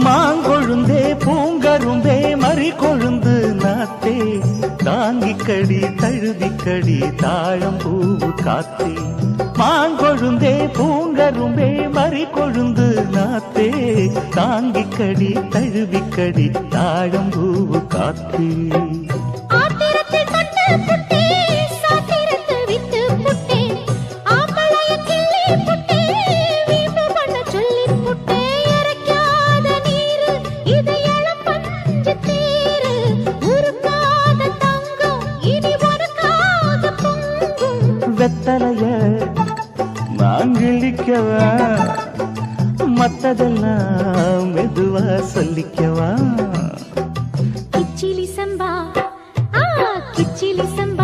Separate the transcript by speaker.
Speaker 1: மாங்கொழுந்தே பூங்கரும்பே மறி கொழுந்து நாத்தே தாங்கிக்கடி தழுதிக்கடி தாழம் பூவு காத்தே மாங்கொழுந்தே பூங்கரும்பே மறி கொழுந்து நாத்தே தாங்கிக்கடி தழுவிக்கடி தாழம் பூவு காத்தே வெத்தலைய நான் கிழிக்கவா மத்ததெல்லாம் மெதுவா சொல்லிக்கவா
Speaker 2: கிச்சிலி சம்பா கிச்சிலி சம்பா